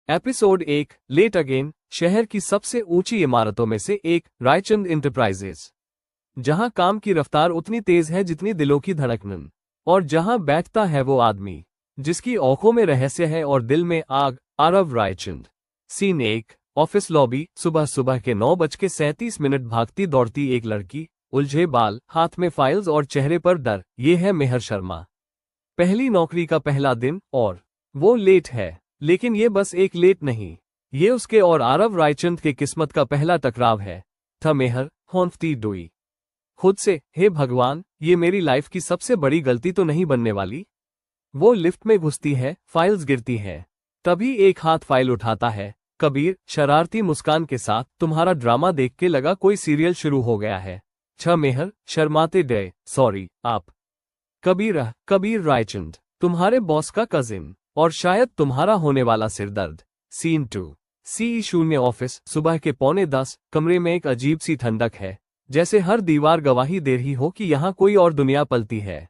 Episode 1 late again. शहर की सबसे ऊंची इमारतों में से एक रायचंद इंटरप्राइजेज, जहां काम की रफ्तार उतनी तेज है जितनी दिलों की धड़कन, और जहां बैठता है वो आदमी जिसकी आंखों में रहस्य है और दिल में आग, Aarav Raichand. Scene 1 office lobby. सुबह सुबह के 9:37 भागती दौड़ती एक लड़की, उलझे बाल, हाथ में फाइल्स और चेहरे पर डर। ये है मेहर शर्मा। पहली नौकरी का पहला दिन, और वो लेट है। लेकिन ये बस एक लेट नहीं, ये उसके और आरव रायचंद के किस्मत का पहला टकराव है। था मेहर हौंफती डोई खुद से, हे भगवान, ये मेरी लाइफ की सबसे बड़ी गलती तो नहीं बनने वाली। वो लिफ्ट में घुसती है, फाइल्स गिरती हैं। तभी एक हाथ फाइल उठाता है। कबीर शरारती मुस्कान के साथ, तुम्हारा ड्रामा देख के लगा कोई सीरियल शुरू हो गया है। मेहर शर्माते डे, सॉरी आप। कबीर रायचंद, तुम्हारे बॉस का कजिन, और शायद तुम्हारा होने वाला सिरदर्द। Scene 2 C0 office. सुबह के 9:45, कमरे में एक अजीब सी ठंडक है, जैसे हर दीवार गवाही दे रही हो कि यहाँ कोई और दुनिया पलती है।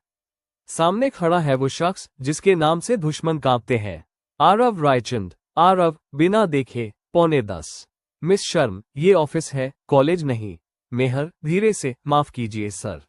सामने खड़ा है वो शख्स जिसके नाम से दुश्मन कांपते हैं, आरव रायचंद। आरव, बिना देखे 9:45। मिस शर्म, ये ऑफिस है, कॉलेज नहीं। मेहर धीरे से, माफ कीजिए सर।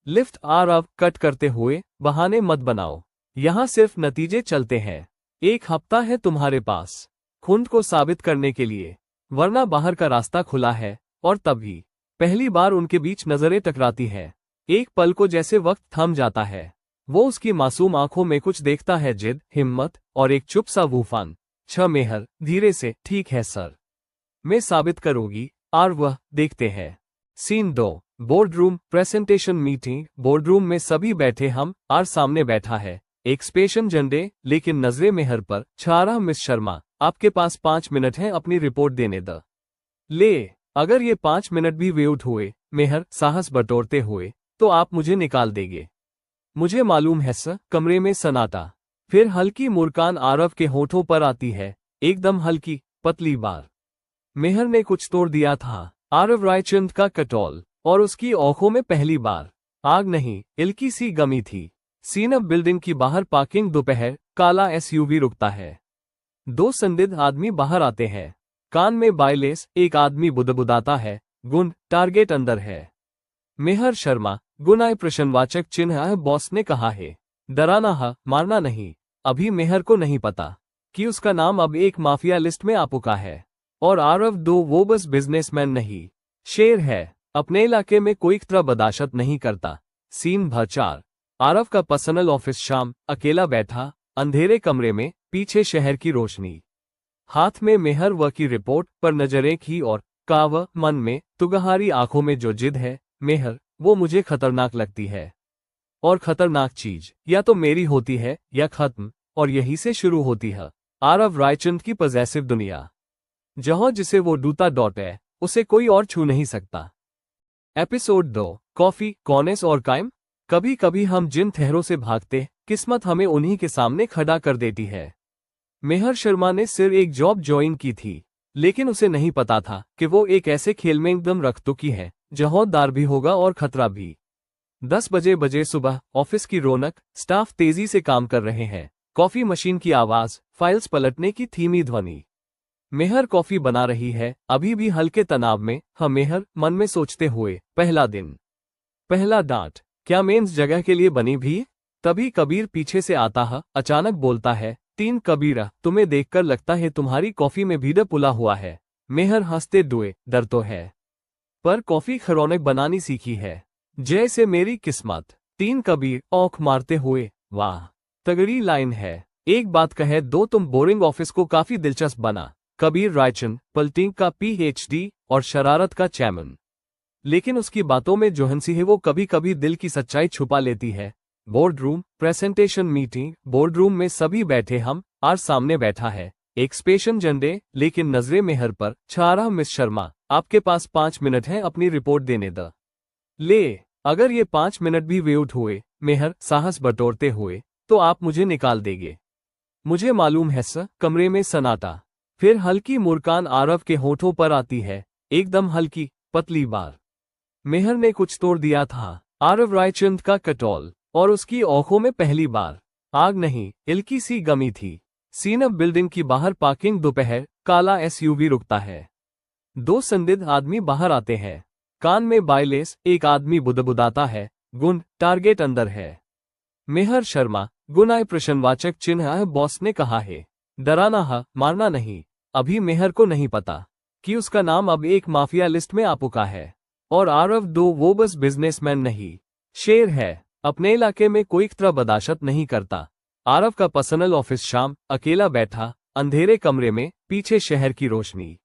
लिफ्ट। आरव कट करते हुए, बहाने मत बनाओ, यहां सिर्फ नतीजे चलते हैं। एक हफ्ता है तुम्हारे पास खुद को साबित करने के लिए, वरना बाहर का रास्ता खुला है। और तभी पहली बार उनके बीच नजरें टकराती हैं। एक पल को जैसे वक्त थम जाता है। वो उसकी मासूम आंखों में कुछ देखता है, जिद, हिम्मत और एक चुप सा वूफान। मेहर धीरे से, ठीक है सर, मैं साबित करूंगी। और वह देखते हैं। Scene 2 board room presentation meeting. Board room में सभी बैठे, हम आर सामने बैठा है एक स्पेशन झंडे, लेकिन नजरे मेहर पर। छारा, मिस शर्मा, आपके पास 5 मिनट हैं अपनी रिपोर्ट देने द। ले, अगर ये 5 मिनट भी वेट हुए, मेहर साहस बटोरते हुए, तो आप मुझे निकाल देंगे। मुझे मालूम है सर। कमरे में सन्नाटा। फिर हल्की मुस्कान आरव के होठों पर आती है, एकदम हल्की, पतली बार। मेहर ने कुछ तोड़ दिया था आरव रायचंद का कटोल, और उसकी आंखों में पहली बार आग नहीं, इल्की सी गमी थी। सीनअप बिल्डिंग की बाहर पार्किंग। दोपहर, काला SUV रुकता है। 2 संदिग्ध आदमी बाहर आते हैं, कान में बायलेस। एक आदमी बुदबुदाता है, गुण, टारगेट अंदर है। मेहर शर्मा, गुनाह प्रश्नवाचक चिन्ह है, बॉस ने कहा है। डराना है, मारना नहीं। अभी मेहर को नहीं पता कि उसका नाम अब एक माफिया लिस्ट में आ चुका है। और आरव वो बस बिजनेसमैन नहीं, शेर है। अपने इलाके में कोई तरह बर्दाश्त नहीं करता। सीन 4 आरव का पर्सनल ऑफिस। शाम, अकेला बैठा अंधेरे कमरे में, पीछे शहर की रोशनी। हाथ में मेहर व की रिपोर्ट पर नजरें की, और काव मन में, तुगहारी आंखों में जो जिद है। मेहर, वो मुझे खतरनाक लगती है, और खतरनाक चीज या तो मेरी होती है या खत्म, और यहीं से शुरू होती है आरव रायचंद की पॉजेसिव दुनिया, जहां जिसे वो डूता डॉट है, उसे कोई और छू नहीं सकता। एपिसोड 2 कॉफी, कॉनेस और कायम। कभी कभी हम जिन ठहरों से भागते, किस्मत हमें उन्हीं के सामने खड़ा कर देती है। मेहर शर्मा ने सिर्फ एक जॉब ज्वाइन की थी, लेकिन उसे नहीं पता था कि वो एक ऐसे खेल में एकदम रख चुकी है जहां दार भी होगा और खतरा भी। 10 बजे सुबह, ऑफिस की रौनक, स्टाफ तेजी से काम कर रहे हैं। कॉफी मशीन की आवाज, फाइल्स पलटने की धीमी ध्वनि। मेहर कॉफी बना रही है, अभी भी हल्के तनाव में। मेहर मन में सोचते हुए, पहला दिन, पहला डांट, क्या मैं इस जगह के लिए बनी भी? तभी कबीर पीछे से आता है, अचानक बोलता है, 3 कबीरा, तुम्हें देखकर लगता है तुम्हारी कॉफी में भी पुला हुआ है। मेहर हंसते दुए, डर तो है, पर कॉफी खरौनक बनानी सीखी है, जैसे मेरी किस्मत। 3 कबीर औंख मारते हुए, वाह, तगड़ी लाइन है। एक बात कहे दो, तुम बोरिंग ऑफिस को काफी दिलचस्प बना। कबीर रायचंद, पलटिंग का PhD और शरारत का चैमन। लेकिन उसकी बातों में जो हंसी है, वो कभी कभी दिल की सच्चाई छुपा लेती है। Board room presentation meeting. Board room में सभी बैठे, हम आर सामने बैठा है एक स्पेशन झंडे, लेकिन नजरे मेहर पर। छारा, मिस शर्मा, आपके पास 5 मिनट हैं अपनी रिपोर्ट देने द। ले, अगर ये 5 मिनट भी वेट हुए, मेहर साहस बटोरते हुए, तो आप मुझे निकाल देंगे। मुझे मालूम है सर। कमरे में सन्नाटा। फिर हल्की मुस्कान आरव के होठों पर आती है, एकदम हल्की, पतली बार। मेहर ने कुछ तोड़ दिया था आरव रायचंद का कटोल, और उसकी आंखों में पहली बार आग नहीं, इल्की सी गमी थी। सीन बिल्डिंग की बाहर पार्किंग दोपहर, काला एसयूवी रुकता है। दो संदिग्ध आदमी बाहर आते हैं। कान में बायलेस, एक आदमी बुदबुदाता है, गुण, टारगेट अंदर है। मेहर शर्मा, गुनाह प्रश्नवाचक चिन्ह है, बॉस ने कहा है। डराना है, मारना नहीं। अभी मेहर को नहीं पता कि उसका नाम अब एक माफिया लिस्ट में आ चुका है। और आरव वो बस बिजनेसमैन नहीं, शेर है। अपने इलाके में कोई तरह बर्दाश्त नहीं करता। आरव का पर्सनल ऑफिस शाम, अकेला बैठा, अंधेरे कमरे में, पीछे शहर की रोशनी।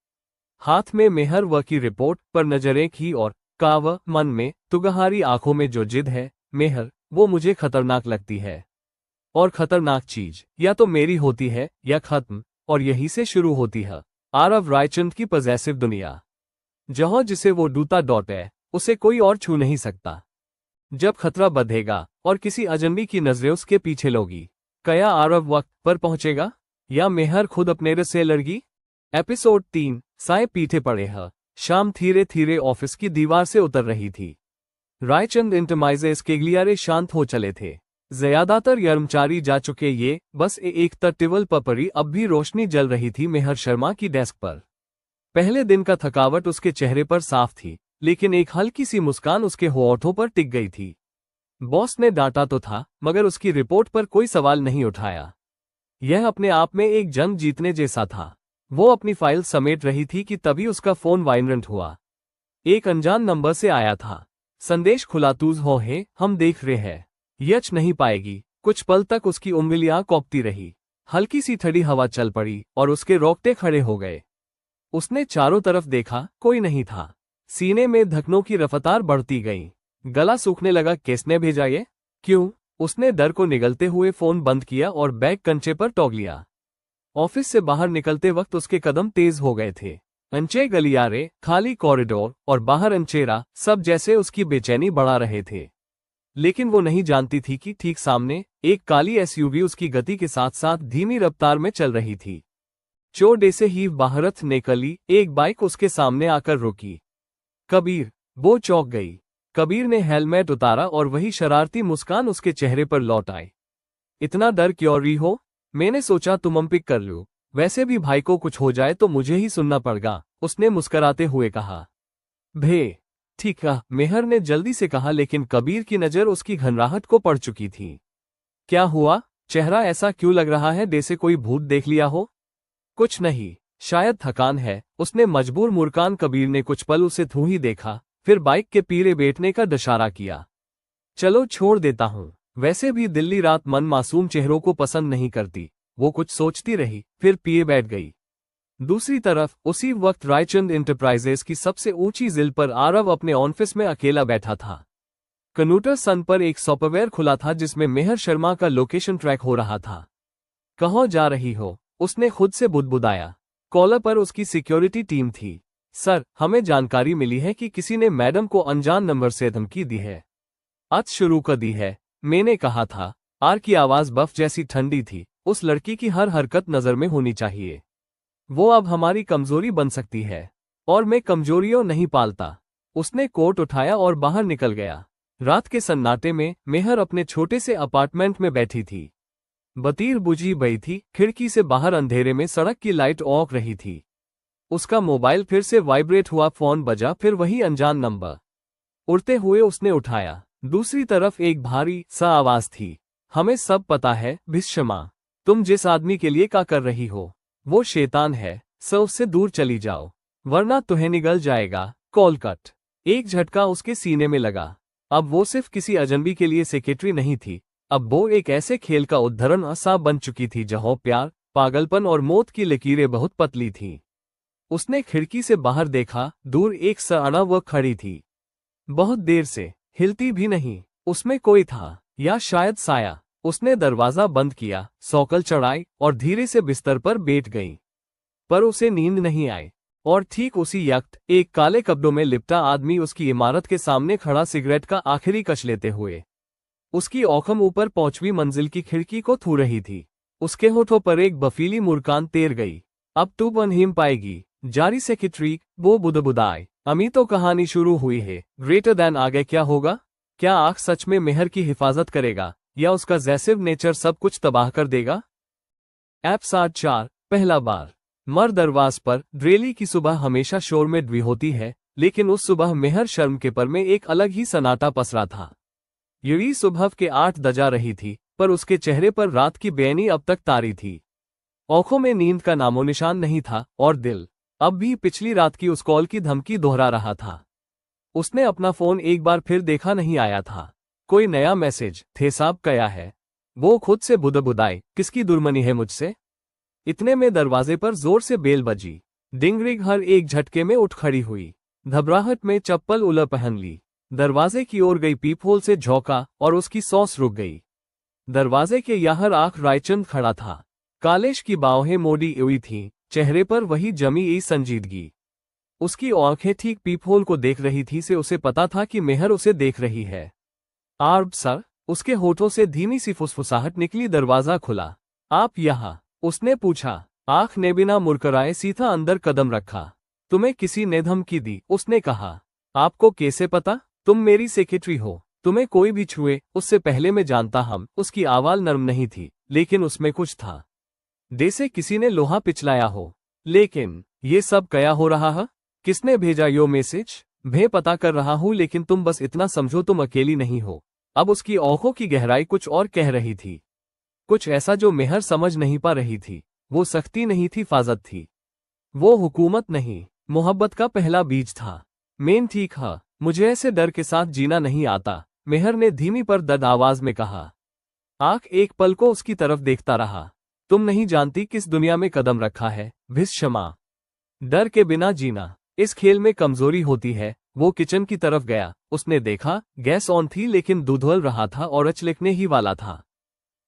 हाथ में मेहर व की रिपोर्ट पर नजरें की और काव मन में, तुगहारी आंखों में जो जिद है, मेहर, वो मुझे खतरनाक लगती है। और खतरनाक चीज या तो मेरी होती है या खत्म, और यहीं से शुरू होती है आरव रायचंद की पॉजेसिव दुनिया। जहां जिसे वो डूता डॉट है, उसे कोई और छू नहीं सकता। जब खतरा बढ़ेगा और किसी अजनबी की नजरें उसके पीछे लोगी, क्या आरव वक्त पर पहुंचेगा या मेहर खुद अपने रस से लड़गी? एपिसोड 3, साए पीठे पड़े है। शाम धीरे धीरे ऑफिस की दीवार से उतर रही थी। रायचंद इंटरमाइजेस के गलियारे शांत हो चले थे। ज्यादातर कर्मचारी जा चुके, ये बस एक टेबल पर पड़ी अब भी रोशनी जल रही थी मेहर शर्मा की डेस्क पर। पहले दिन का थकावट उसके चेहरे पर साफ थी, लेकिन एक हल्की सी मुस्कान उसके होठों पर टिक गई थी। बॉस ने डांटा तो था, मगर उसकी रिपोर्ट पर कोई सवाल नहीं उठाया। यह अपने आप में एक जंग जीतने जैसा था। वो अपनी फाइल समेट रही थी कि तभी उसका फोन वाइब्रेट हुआ। एक अनजान नंबर से आया था। संदेश खुला, तूज हो है, हम देख रहे हैं। यच नहीं पाएगी। कुछ पल तक उसकी उंगलियां कौपती रही। हल्की सी ठंडी हवा चल पड़ी और उसके रोंगटे खड़े हो गए। उसने चारों तरफ देखा, कोई नहीं था। सीने में धड़कनों की रफ्तार बढ़ती गई। गला सूखने लगा। किसने भेजा ये? क्यों? उसने डर को निगलते हुए फोन बंद किया और बैग कंचे पर टोक लिया। ऑफिस से बाहर निकलते वक्त उसके कदम तेज हो गए थे। अंचे गलियारे, खाली कॉरिडोर और बाहर अंचेरा, सब जैसे उसकी बेचैनी बढ़ा रहे थे। लेकिन वो नहीं जानती थी कि ठीक सामने एक काली एसयूवी उसकी गति के साथ साथ धीमी रफ्तार में चल रही थी। चौड़े से ही बाहरत निकली एक बाइक उसके सामने आकर रुकी। कबीर, वो चौंक गई। कबीर ने हेलमेट उतारा और वही शरारती मुस्कान उसके चेहरे पर लौट आई। इतना डर क्यों रही हो? मैंने सोचा तुम पिक कर लो। वैसे भी भाई को कुछ हो जाए तो मुझे ही सुनना पड़ेगा, उसने मुस्कराते हुए कहा। भे, ठीक है, मेहर ने जल्दी से कहा, लेकिन कबीर की नजर उसकी घबराहट को पड़ चुकी थी। क्या हुआ? चेहरा ऐसा क्यों लग रहा है जैसे कोई भूत देख लिया हो? कुछ नहीं, शायद थकान है, उसने मजबूर मुस्कान। कबीर ने कुछ पल उसे थू ही देखा, फिर बाइक के पीछे बैठने का इशारा किया। चलो छोड़ देता हूं। वैसे भी दिल्ली रात मन मासूम चेहरों को पसंद नहीं करती। वो कुछ सोचती रही, फिर पिए बैठ गई। दूसरी तरफ उसी वक्त रायचंद इंटरप्राइजेस की सबसे ऊंची जिल पर आरव अपने ऑफिस में अकेला बैठा था। कंप्यूटर सन पर एक सॉफ्टवेयर खुला था जिसमें मेहर शर्मा का लोकेशन ट्रैक हो रहा था। कहाँ जा रही हो? उसने खुद से बुदबुदाया। कॉलर पर उसकी सिक्योरिटी टीम थी। सर, हमें जानकारी मिली है कि किसी ने मैडम को अनजान नंबर से धमकी दी है। आज शुरू कर दी है, मैंने कहा था। आर की आवाज बर्फ जैसी ठंडी थी। उस लड़की की हर हरकत नजर में होनी चाहिए। वो अब हमारी कमजोरी बन सकती है, और मैं कमजोरियों नहीं पालता। उसने कोट उठाया और बाहर निकल गया। रात के सन्नाटे में मेहर अपने छोटे से अपार्टमेंट में बैठी थी। बत्ती बुझी गई थी। खिड़की से बाहर अंधेरे में सड़क की लाइट औंक रही थी। उसका मोबाइल फिर से वाइब्रेट हुआ। फोन बजा, फिर वही अनजान नंबर। उड़ते हुए उसने उठाया। दूसरी तरफ एक भारी सा आवाज थी। हमें सब पता है भिष्मा, तुम जिस आदमी के लिए क्या कर रही हो, वो शैतान है। सो उससे दूर चली जाओ, वरना तुम्हें निगल जाएगा। Call cut. एक झटका उसके सीने में लगा। अब वो सिर्फ किसी अजनबी के लिए सेक्रेटरी नहीं थी, अब वो एक ऐसे खेल का उदाहरण सा बन चुकी थी जहां प्यार, पागलपन और मौत की लकीरें बहुत पतली थीं। उसने खिड़की से बाहर देखा। दूर एक सराना वह खड़ी थी, बहुत देर से, हिलती भी नहीं। उसमें कोई था, या शायद साया। उसने दरवाजा बंद किया, सौकल चढ़ाई और धीरे से बिस्तर पर बैठ गई। पर उसे नींद नहीं आई। और ठीक उसी वक्त एक काले कपड़ों में लिपटा आदमी उसकी इमारत के सामने खड़ा, सिगरेट का आखिरी कश लेते हुए। उसकी औखम ऊपर 5वीं मंजिल की खिड़की को छू रही थी। उसके होठों पर एक बफीली मुस्कान तैर गई। अब तू बन हिम पाएगी, जारी सेक्रेटरी, वो बुदबुदाए। अमी तो कहानी शुरू हुई है, ग्रेटर देन आगे क्या होगा? क्या आख सच में मेहर की हिफाजत करेगा, या उसका जैसिव नेचर सब कुछ तबाह कर देगा? एपिसोड 4 पहला बार। मर दरवाज पर। ड्रेली की सुबह हमेशा शोर में ड्वी होती है, लेकिन उस सुबह मेहर शर्म के पर में एक अलग ही सन्नाटा पसरा था। यही सुबह के 8 बजा रही थी, पर उसके चेहरे पर रात की बेचैनी अब तक तारी थी। आंखों में नींद का नामो निशान नहीं था और दिल अब भी पिछली रात की उस कॉल की धमकी दोहरा रहा था। उसने अपना फोन एक बार फिर देखा, नहीं आया था कोई नया मैसेज। थे साहब कया है? वो खुद से बुदबुदाए, किसकी दुश्मनी है मुझसे? इतने में दरवाजे पर जोर से बेल बजी। डिंगरिग हर एक झटके में उठ खड़ी हुई, घबराहट में चप्पल उलट पहन ली, दरवाजे की ओर गई, पीपहोल से झोंका और उसकी सांस रुक गई। दरवाजे के यहर आंख रायचंद खड़ा था। कालेश की बाहें मोड़ी हुई थीं, चेहरे पर वही जमी हुई संजीदगी। उसकी आंखें ठीक पीपहोल को देख रही थी से उसे पता था कि मेहर उसे देख रही है। आर्ब सर, उसके होठों से धीमी सी फुसफुसाहट निकली। दरवाजा खुला। आप यहाँ? उसने पूछा। आंख ने बिना मुरकराए सीधा अंदर कदम रखा। तुम्हें किसी ने धमकी दी? उसने कहा। आपको कैसे पता? तुम मेरी सेक्रेटरी हो, तुम्हें कोई भी छुए उससे पहले मैं जानता हम। उसकी आवाज नरम नहीं थी, लेकिन उसमें कुछ था, जैसे किसी ने लोहा पिचलाया हो। लेकिन ये सब क्या हो रहा है? किसने भेजा यो मैसेज? मैं पता कर रहा हूं, लेकिन तुम बस इतना समझो, तुम अकेली नहीं हो। अब उसकी आंखों की गहराई कुछ और कह रही थी, कुछ ऐसा जो मेहर समझ नहीं पा रही थी। वो सख्ती नहीं थी, फाजत थी। वो हुकूमत नहीं, मोहब्बत का पहला बीज था। मेन ठीक है, मुझे ऐसे डर के साथ जीना नहीं आता, मेहर ने धीमी पर दर्द आवाज में कहा। आंख एक पल को उसकी तरफ देखता रहा। तुम नहीं जानती किस दुनिया में कदम रखा है, भीष्मा। डर के बिना जीना इस खेल में कमजोरी होती है। वो किचन की तरफ गया। उसने देखा गैस ऑन थी, लेकिन दूध उबल रहा था और अचलकने ही वाला था।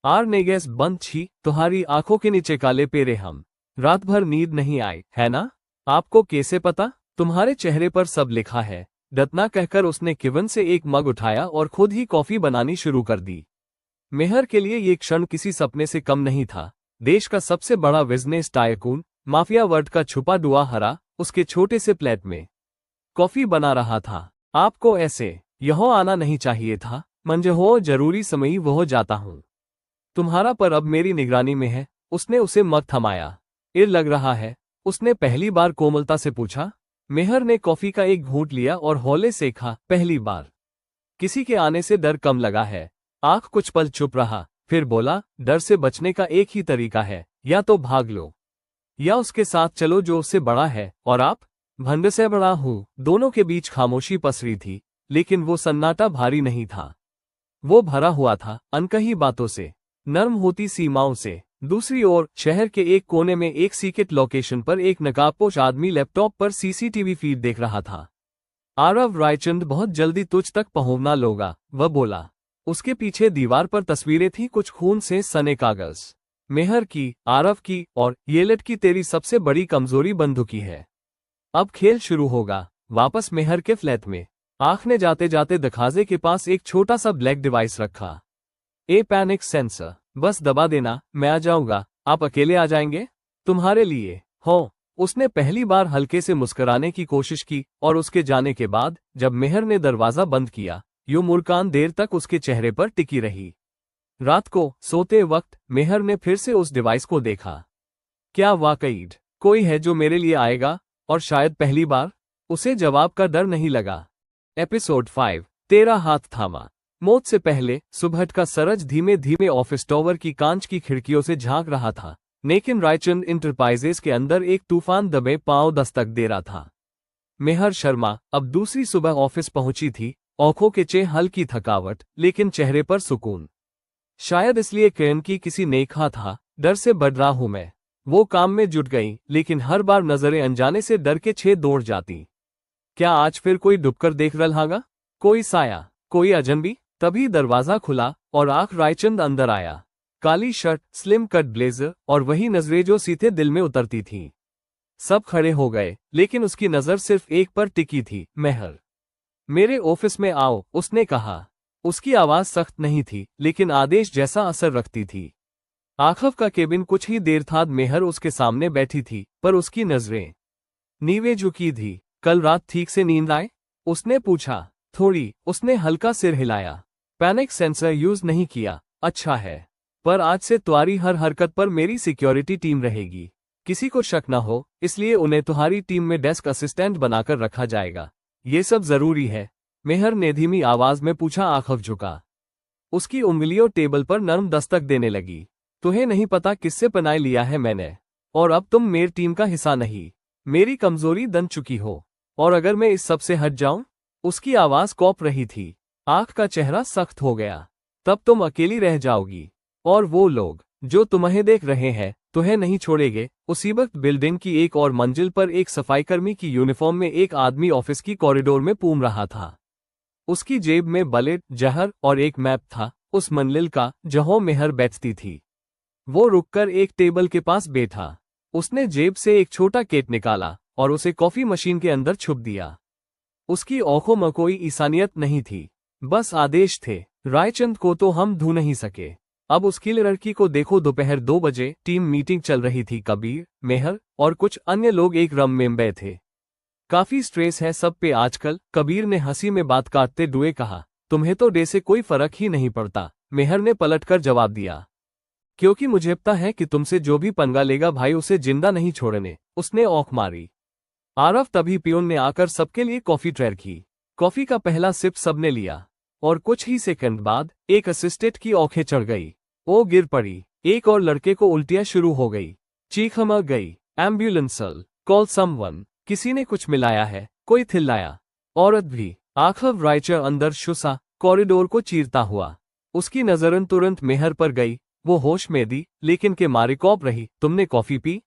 आर ने गैस बंद छी। तुम्हारी आंखों के नीचे काले पेरे हम। रात भर नींद नहीं आई है ना? आपको कैसे पता? तुम्हारे चेहरे पर सब लिखा है। डतना कहकर उसने किवन से एक मग उठाया और खुद ही कॉफी बनानी शुरू कर दी। मेहर के लिए ये क्षण किसी सपने से कम नहीं था। देश का सबसे बड़ा बिजनेस टायकून, माफिया वर्ल्ड का छुपा डुआ हरा उसके छोटे से प्लेट में कॉफी बना रहा था। आपको ऐसे यहाँ आना नहीं चाहिए था, मंजे हो जरूरी समय वो जाता हूँ। तुम्हारा पर अब मेरी निगरानी में है। उसने उसे मग थमाया। इर लग रहा है? उसने पहली बार कोमलता से पूछा। मेहर ने कॉफी का एक घूंट लिया और हौले से कहा, पहली बार। किसी के आने से डर कम लगा है। आंख कुछ पल चुप रहा, फिर बोला, डर से बचने का एक ही तरीका है, या तो भाग लो या उसके साथ चलो जो उससे बड़ा है। और आप? भंड से बड़ा हूं। दोनों के बीच खामोशी पसरी थी, लेकिन वो सन्नाटा भारी नहीं था। वो भरा हुआ था अनकही बातों से, नर्म होती सीमाओं से। दूसरी ओर शहर के एक कोने में एक सीक्रेट लोकेशन पर एक नकाबपोश आदमी लैपटॉप पर सीसीटीवी फीड देख रहा था। आरव रायचंद बहुत जल्दी तुझ तक पहुंचना लोगा, वह बोला। उसके पीछे दीवार पर तस्वीरें थी, कुछ खून से सने कागज। मेहर की, आरव की और येलेट की। तेरी सबसे बड़ी कमजोरी बंदूकी है। अब खेल शुरू होगा। वापस मेहर के फ्लैट में आंख ने जाते जाते दरवाजे के पास एक छोटा सा ब्लैक डिवाइस रखा। ए पैनिक सेंसर। बस दबा देना, मैं आ जाऊंगा। आप अकेले आ जाएंगे? तुम्हारे लिए हो। उसने पहली बार हल्के से मुस्कुराने की कोशिश की और उसके जाने के बाद जब मेहर ने दरवाजा बंद किया, यूं मुस्कान देर तक उसके चेहरे पर टिकी रही। रात को सोते वक्त मेहर ने फिर से उस डिवाइस को देखा। क्या वाकई कोई है जो मेरे लिए आएगा? और शायद पहली बार। उसे जवाब का डर नहीं लगा। एपिसोड 5 तेरा हाथ थामा। मौत से पहले सुबह का सरज धीमे धीमे ऑफिस टावर की कांच की खिड़कियों से झांक रहा था, लेकिन रायचंद इंटरप्राइजेज के अंदर एक तूफान दबे पांव दस्तक दे रहा था। मेहर शर्मा अब दूसरी सुबह ऑफिस पहुंची थी। आंखों के चे हल्की थकावट, लेकिन चेहरे पर सुकून। शायद इसलिए किरण की किसी नेखा था। डर से बढ़ रहा हूं मैं। वो काम में जुट गई, लेकिन हर बार नजरें अनजाने से डर के छेद दौड़ जाती। क्या आज फिर कोई डुबकर देख रहा? कोई साया, कोई अजनबी? तभी दरवाजा खुला और आंख रायचंद अंदर आया। काली शर्ट, स्लिम कट ब्लेजर और वही नजरें जो सीधे दिल में उतरती थीं। सब खड़े हो गए, लेकिन उसकी नजर सिर्फ एक पर टिकी थी। मेहर, मेरे ऑफिस में आओ, उसने कहा। उसकी आवाज सख्त नहीं थी, लेकिन आदेश जैसा असर रखती थी। आखिफ का केबिन कुछ ही देर बाद मेहर उसके सामने बैठी थी, पर उसकी नजरें नीवे झुकी थी। कल रात ठीक से नींद आए? उसने पूछा। थोड़ी, उसने हल्का सिर हिलाया। पैनिक सेंसर यूज नहीं किया। अच्छा है। पर आज से तुम्हारी हर हरकत पर मेरी सिक्योरिटी टीम रहेगी। किसी को शक न हो, इसलिए उन्हें तुम्हारी टीम में डेस्क असिस्टेंट बनाकर रखा जाएगा। ये सब जरूरी है? मेहर ने धीमी आवाज में पूछा। आखिफ झुका। उसकी उंगलियों टेबल पर नरम दस्तक देने लगी। तुम्हें नहीं पता किससे पनाह लिया है मैंने, और अब तुम मेरी टीम का हिस्सा नहीं। मेरी कमजोरी दन चुकी हो, और अगर मैं इस सब से हट जाऊं। उसकी आवाज कौप रही थी, आंख का चेहरा सख्त हो गया। तब तुम अकेली रह जाओगी, और वो लोग जो तुम्हें देख रहे हैं तुम्हें नहीं छोड़ेंगे। उसी वक्त बिल्डिंग की एक और मंजिल पर एक सफाईकर्मी की यूनिफॉर्म में एक आदमी ऑफिस की कॉरिडोर में घूम रहा था। उसकी जेब में बलेट, जहर और एक मैप था, उस मंजिल का जहां मेहर बैठती थी। वो रुककर एक टेबल के पास बैठा। उसने जेब से एक छोटा केट निकाला और उसे कॉफी मशीन के अंदर छुप दिया। उसकी आंखों में कोई इंसानियत नहीं थी, बस आदेश थे। रायचंद को तो हम ढूंढ नहीं सके। अब उसकी लड़की को देखो। दोपहर 2 बजे टीम मीटिंग चल रही थी। कबीर, मेहर और कुछ अन्य लोग एक रूम में बैठे थे। काफी स्ट्रेस है सब पे आजकल, कबीर ने हंसी में बात काटते हुए कहा। तुम्हें तो डे से कोई फर्क ही नहीं पड़ता, मेहर ने पलटकर जवाब दिया। क्योंकि मुझे पता है कि तुमसे जो भी पंगा लेगा भाई उसे जिंदा नहीं छोड़ने। उसने औंख मारी। आरव तभी पियोन ने आकर सबके लिए कॉफी ट्रेर की। कॉफी का पहला सिप सबने लिया, और कुछ ही सेकंड बाद एक असिस्टेंट की आंखें चढ़ गई। वो गिर पड़ी। एक और लड़के को उल्टियां शुरू हो गई। चीख मच गई। Ambulance call someone. किसी ने कुछ मिलाया है, कोई चिल्लाया। औरत भी। आखिर राइचर अंदर घुसा, कॉरिडोर को चीरता हुआ। उसकी नजरन तुरंत मेहर पर गई। वो होश में थी, लेकिन के मारे कौप रही। तुमने कॉफी पी?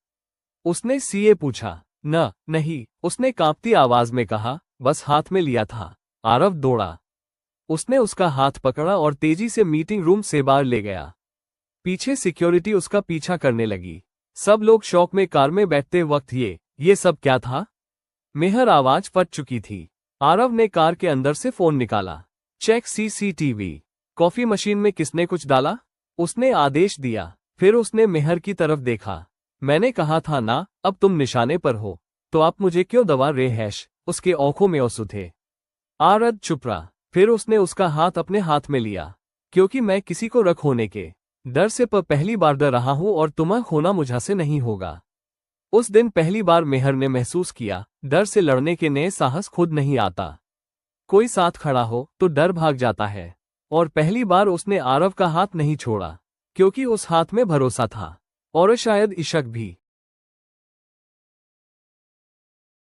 उसने सीए पूछा। नहीं, उसने कांपती आवाज में कहा। बस हाथ में लिया था। आरव दौड़ा। उसने उसका हाथ पकड़ा और तेजी से मीटिंग रूम से बाहर ले गया। पीछे सिक्योरिटी उसका पीछा करने लगी। सब लोग शौक में कार में बैठते वक्त ये सब क्या था? मेहर आवाज फट चुकी थी। आरव ने कार के अंदर से फोन निकाला। Check CCTV. कॉफी मशीन में किसने कुछ डाला? उसने आदेश दिया। फिर उसने मेहर की तरफ देखा। मैंने कहा था ना, अब तुम निशाने पर हो, तो आप मुझे क्यों दबा रहे हैश? उसके आंखों में आंसू थे। आरव चुप रहा। फिर उसने उसका हाथ अपने हाथ में लिया। क्योंकि मैं किसी को रख होने के डर से पहली बार डर रहा हूं, और तुम्हें खोना मुझसे नहीं होगा। उस दिन पहली बार मेहर ने महसूस किया, डर से लड़ने के नए साहस खुद नहीं आता। कोई साथ खड़ा हो तो डर भाग जाता है। और पहली बार उसने आरव का हाथ नहीं छोड़ा, क्योंकि उस हाथ में भरोसा था, और शायद इश्क भी।